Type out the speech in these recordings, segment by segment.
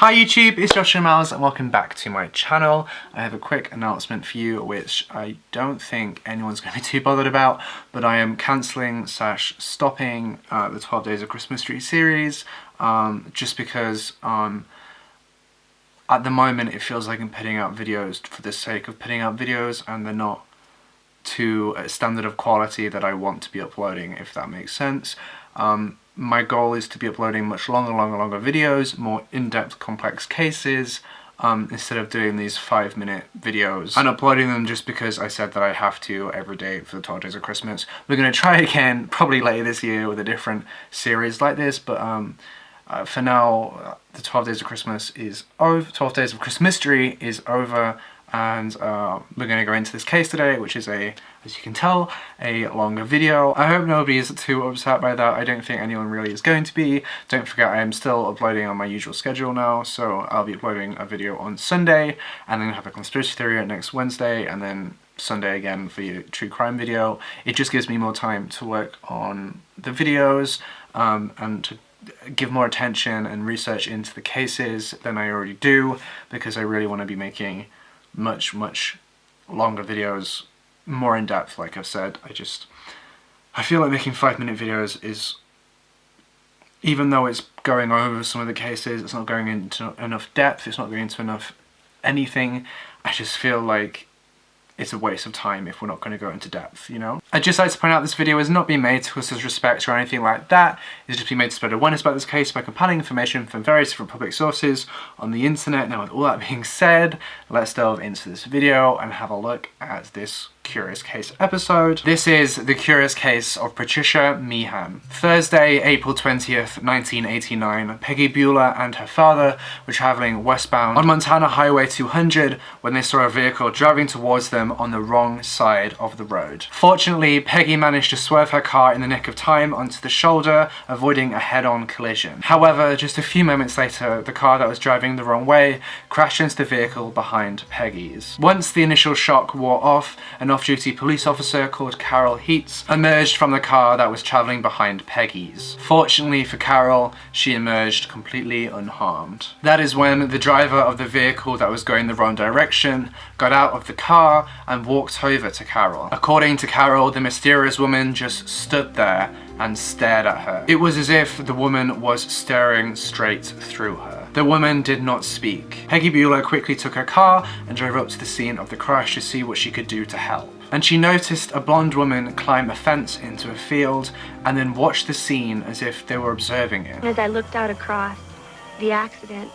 Hi YouTube, it's Joshua Miles and welcome back to my channel. I have a quick announcement for you which I don't think anyone's going to be too bothered about, but I am cancelling / stopping the 12 Days of Christmas Tree series just because at the moment it feels like I'm putting out videos for the sake of putting out videos and they're not to a standard of quality that I want to be uploading, if that makes sense. My goal is to be uploading much longer videos, more in-depth complex cases, instead of doing these 5-minute videos and uploading them just because I said that I have to every day for the 12 Days of Christmas. We're going to try again probably later this year with a different series like this, but for now the 12 Days of Christmas is over, 12 Days of Christmas Mystery is over, and we're going to go into this case today, which is as you can tell, a longer video. I hope nobody is too upset by that. I don't think anyone really is going to be. Don't forget I am still uploading on my usual schedule now, so I'll be uploading a video on Sunday, and then have a conspiracy theory next Wednesday, and then Sunday again for your true crime video. It just gives me more time to work on the videos and to give more attention and research into the cases than I already do, because I really want to be making much longer videos, more in depth. Like I've said, I feel like making 5-minute videos is, even though it's going over some of the cases, it's not going into enough depth, it's not going into enough anything. I just feel like it's a waste of time if we're not going to go into depth, you know? I'd just like to point out this video is not being made to us as respect or anything like that. It's just being made to spread awareness about this case by compiling information from various different public sources on the internet. Now with all that being said, let's delve into this video and have a look at this Curious Case episode. This is the Curious Case of Patricia Meehan. Thursday, April 20th, 1989, Peggy Bueller and her father were traveling westbound on Montana Highway 200 when they saw a vehicle driving towards them on the wrong side of the road. Fortunately, Peggy managed to swerve her car in the nick of time onto the shoulder, avoiding a head-on collision. However, just a few moments later, the car that was driving the wrong way crashed into the vehicle behind Peggy's. Once the initial shock wore off, an off-duty police officer called Carol Heats emerged from the car that was traveling behind Peggy's. Fortunately for Carol, she emerged completely unharmed. That is when the driver of the vehicle that was going the wrong direction got out of the car and walked over to Carol. According to Carol, the mysterious woman just stood there and stared at her. It was as if the woman was staring straight through her. The woman did not speak. Peggy Bueller quickly took her car and drove up to the scene of the crash to see what she could do to help. And she noticed a blonde woman climb a fence into a field and then watched the scene as if they were observing it. As I looked out across the accident,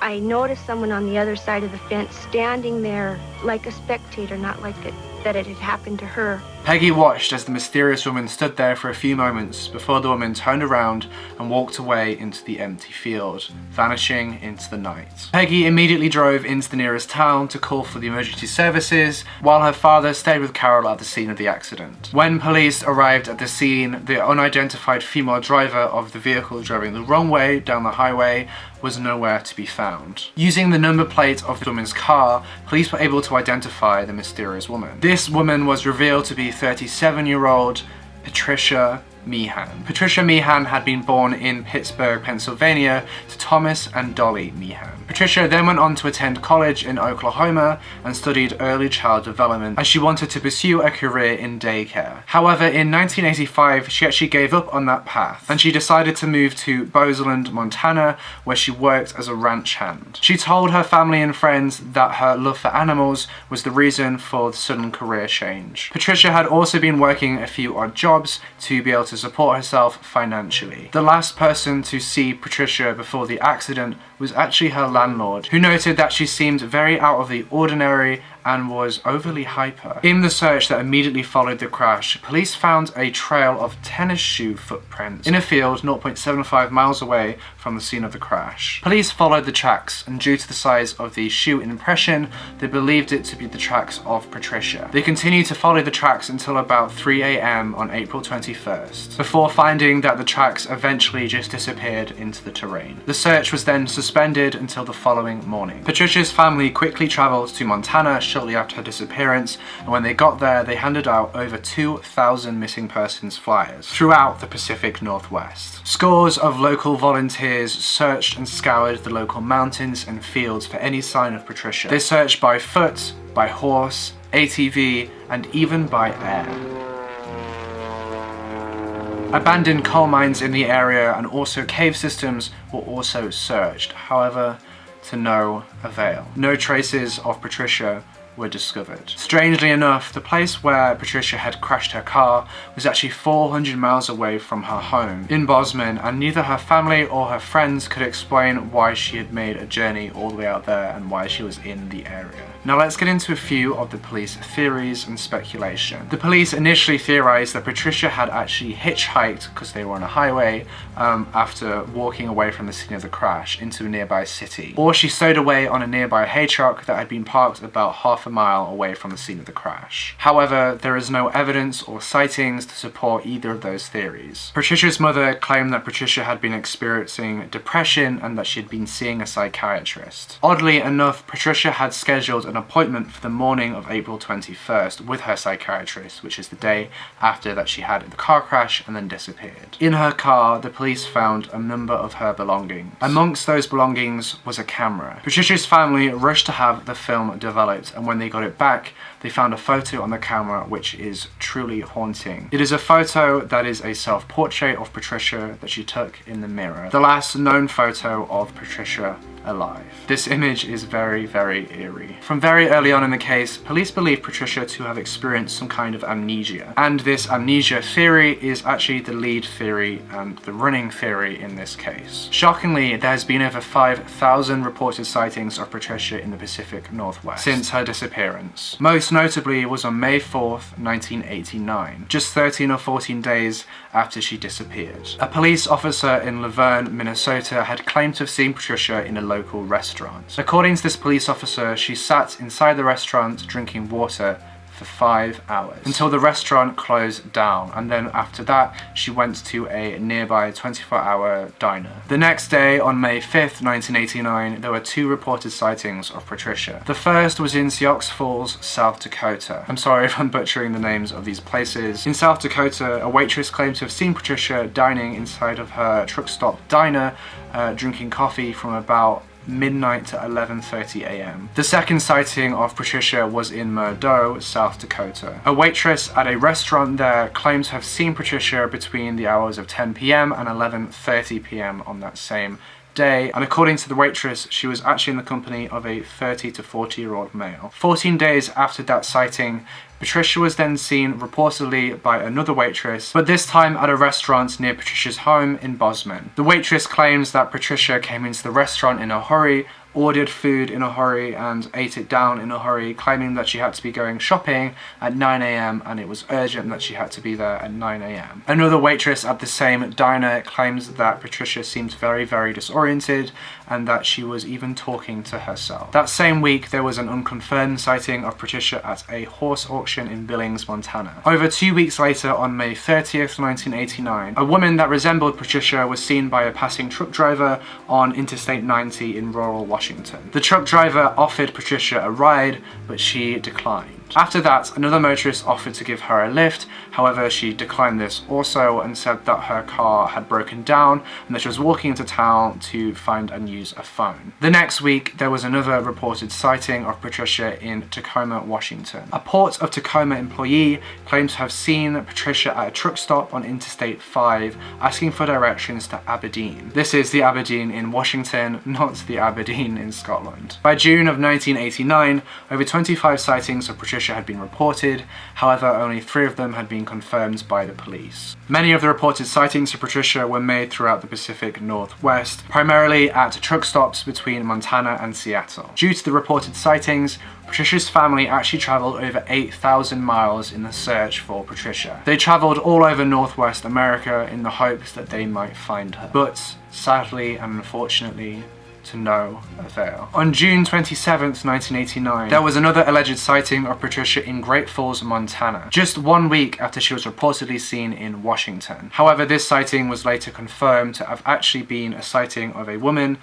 I noticed someone on the other side of the fence standing there like a spectator, not like that it had happened to her. Peggy watched as the mysterious woman stood there for a few moments before the woman turned around and walked away into the empty field, vanishing into the night. Peggy immediately drove into the nearest town to call for the emergency services, while her father stayed with Carol at the scene of the accident. When police arrived at the scene, the unidentified female driver of the vehicle driving the wrong way down the highway was nowhere to be found. Using the number plate of the woman's car, police were able to identify the mysterious woman. This woman was revealed to be 37-year-old Patricia Meehan. Patricia Meehan had been born in Pittsburgh, Pennsylvania to Thomas and Dolly Meehan. Patricia then went on to attend college in Oklahoma and studied early child development as she wanted to pursue a career in daycare. However, in 1985, she actually gave up on that path and she decided to move to Bozeland, Montana, where she worked as a ranch hand. She told her family and friends that her love for animals was the reason for the sudden career change. Patricia had also been working a few odd jobs to be able to support herself financially. The last person to see Patricia before the accident was actually her landlord, who noted that she seemed very out of the ordinary and was overly hyper. In the search that immediately followed the crash, police found a trail of tennis shoe footprints in a field 0.75 miles away from the scene of the crash. Police followed the tracks, and due to the size of the shoe impression, they believed it to be the tracks of Patricia. They continued to follow the tracks until about 3 AM on April 21st. Northwest, before finding that the tracks eventually just disappeared into the terrain. The search was then suspended until the following morning. Patricia's family quickly travelled to Montana shortly after her disappearance, and when they got there, they handed out over 2,000 missing persons flyers throughout the Pacific Northwest. Scores of local volunteers searched and scoured the local mountains and fields for any sign of Patricia. They searched by foot, by horse, ATV, and even by air. Abandoned coal mines in the area and also cave systems were also searched, however, to no avail. No traces of Patricia were discovered. Strangely enough, the place where Patricia had crashed her car was actually 400 miles away from her home in Bozeman, and neither her family or her friends could explain why she had made a journey all the way out there and why she was in the area. Now let's get into a few of the police theories and speculation. The police initially theorized that Patricia had actually hitchhiked, because they were on a highway, after walking away from the scene of the crash into a nearby city. Or she stowed away on a nearby hay truck that had been parked about half a mile away from the scene of the crash. However, there is no evidence or sightings to support either of those theories. Patricia's mother claimed that Patricia had been experiencing depression and that she had been seeing a psychiatrist. Oddly enough, Patricia had scheduled an appointment for the morning of April 21st with her psychiatrist, which is the day after that she had the car crash and then disappeared. In her car, the police found a number of her belongings. Amongst those belongings was a camera. Patricia's family rushed to have the film developed, and when they got it back, they found a photo on the camera which is truly haunting. It is a photo that is a self-portrait of Patricia that she took in the mirror. The last known photo of Patricia alive. This image is very, very eerie. From very early on in the case, police believe Patricia to have experienced some kind of amnesia. And this amnesia theory is actually the lead theory and the running theory in this case. Shockingly, there has been over 5,000 reported sightings of Patricia in the Pacific Northwest since her disappearance. Most notably was on May 4th, 1989, just 13 or 14 days after she disappeared. A police officer in Laverne, Minnesota had claimed to have seen Patricia in a local restaurant. According to this police officer, she sat inside the restaurant drinking water for 5 hours until the restaurant closed down, and then after that she went to a nearby 24-hour diner. The next day, on May 5th, 1989, there were 2 reported sightings of Patricia. The first was in Sioux Falls, South Dakota. I'm sorry if I'm butchering the names of these places. In South Dakota, a waitress claimed to have seen Patricia dining inside of her truck stop diner, drinking coffee from about midnight to 11:30 a.m. The second sighting of Patricia was in Murdo, South Dakota. A waitress at a restaurant there claimed to have seen Patricia between the hours of 10 p.m. and 11:30 p.m. on that same day, and according to the waitress, she was actually in the company of a 30 to 40-year-old male. 14 days after that sighting, Patricia was then seen reportedly by another waitress, but this time at a restaurant near Patricia's home in Bozeman. The waitress claims that Patricia came into the restaurant in a hurry, ordered food in a hurry and ate it down in a hurry, claiming that she had to be going shopping at 9 a.m. and it was urgent that she had to be there at 9 a.m. Another waitress at the same diner claims that Patricia seemed very, very disoriented and that she was even talking to herself. That same week, there was an unconfirmed sighting of Patricia at a horse auction in Billings, Montana. Over 2 weeks later, on May 30th, 1989, a woman that resembled Patricia was seen by a passing truck driver on Interstate 90 in rural Washington. The truck driver offered Patricia a ride, but she declined. After that, another motorist offered to give her a lift. However, she declined this also and said that her car had broken down and that she was walking into town to find and use a phone. The next week, there was another reported sighting of Patricia in Tacoma, Washington. A Port of Tacoma employee claimed to have seen Patricia at a truck stop on Interstate 5 asking for directions to Aberdeen. This is the Aberdeen in Washington, not the Aberdeen in Scotland. By June of 1989, over 25 sightings of Patricia had been reported. However, only 3 of them had been confirmed by the police. Many of the reported sightings of Patricia were made throughout the Pacific Northwest, primarily at truck stops between Montana and Seattle. Due to the reported sightings, Patricia's family actually traveled over 8,000 miles in the search for Patricia. They traveled all over Northwest America in the hopes that they might find her. But sadly and unfortunately, to no avail. On June 27th, 1989, there was another alleged sighting of Patricia in Great Falls, Montana, just 1 week after she was reportedly seen in Washington. However, this sighting was later confirmed to have actually been a sighting of a woman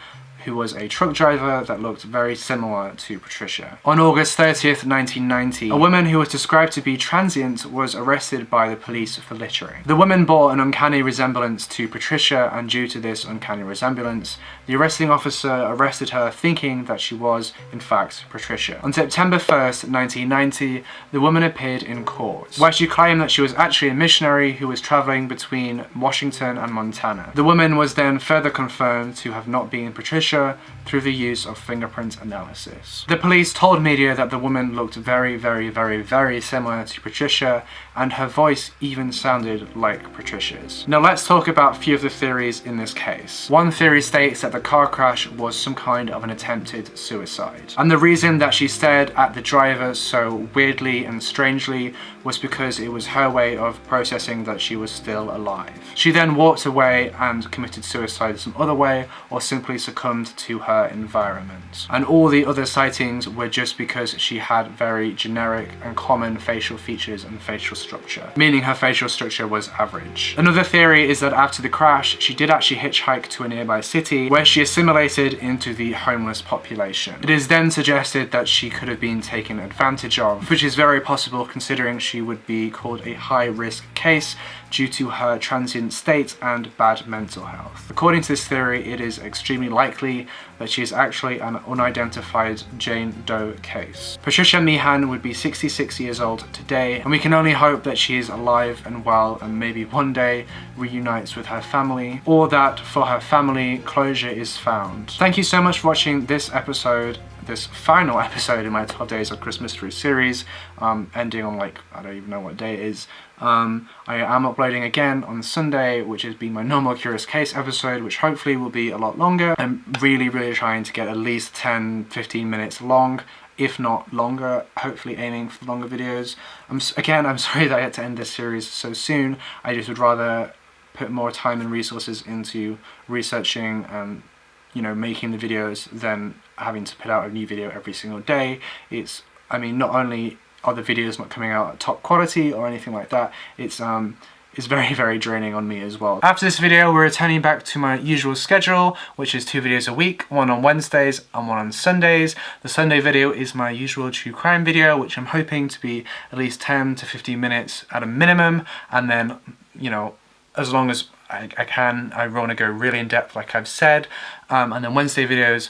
who was a truck driver that looked very similar to Patricia. On August 30th, 1990, a woman who was described to be transient was arrested by the police for littering. The woman bore an uncanny resemblance to Patricia, and due to this uncanny resemblance, the arresting officer arrested her thinking that she was, in fact, Patricia. On September 1st, 1990, the woman appeared in court, where she claimed that she was actually a missionary who was traveling between Washington and Montana. The woman was then further confirmed to have not been Patricia through the use of fingerprint analysis. The police told media that the woman looked very similar to Patricia, and her voice even sounded like Patricia's. Now let's talk about a few of the theories in this case. One theory states that the car crash was some kind of an attempted suicide, and the reason that she stared at the driver so weirdly and strangely was because it was her way of processing that she was still alive. She then walked away and committed suicide some other way, or simply succumbed to her environment. And all the other sightings were just because she had very generic and common facial features and facial structure, meaning her facial structure was average. Another theory is that after the crash, she did actually hitchhike to a nearby city where she assimilated into the homeless population. It is then suggested that she could have been taken advantage of, which is very possible considering she would be called a high-risk case due to her transient state and bad mental health. According to this theory, it is extremely likely that she is actually an unidentified Jane Doe case. Patricia Meehan would be 66 years old today, and we can only hope that she is alive and well and maybe one day reunites with her family, or that for her family, closure is found. Thank you so much for watching this episode, this final episode in my 12 Days of Christmas Mystery series, ending on like, I don't even know what day it is. I am uploading again on Sunday, which has been my normal Curious Case episode, which hopefully will be a lot longer. I'm really trying to get at least 10-15 minutes long, if not longer, hopefully aiming for longer videos. I'm sorry that I had to end this series so soon. I just would rather put more time and resources into researching and, you know, making the videos than having to put out a new video every single day. I mean, not only are the videos not coming out at top quality or anything like that, it's very draining on me as well. After this video, we're returning back to my usual schedule, which is 2 videos a week, one on Wednesdays and one on Sundays. The Sunday video is my usual true crime video, which I'm hoping to be at least 10 to 15 minutes at a minimum, and then, you know, as long as I can, I want to go really in depth like I've said. And then Wednesday videos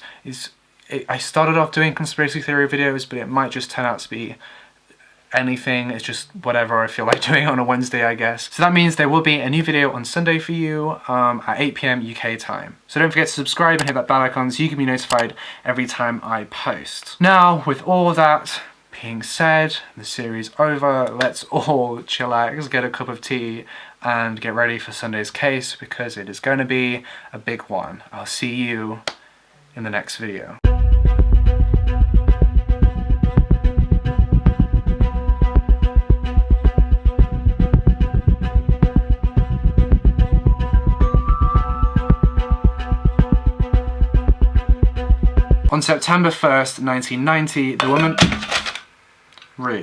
I started off doing conspiracy theory videos, but it might just turn out to be anything. It's just whatever I feel like doing on a Wednesday, I guess. So that means there will be a new video on Sunday for you at 8 PM UK time. So don't forget to subscribe and hit that bell icon so you can be notified every time I post. Now, with all that being said, the series over, let's all chillax, get a cup of tea, and get ready for Sunday's case, because it is going to be a big one. I'll see you in the next video. On September 1st, 1990, the woman... Rude.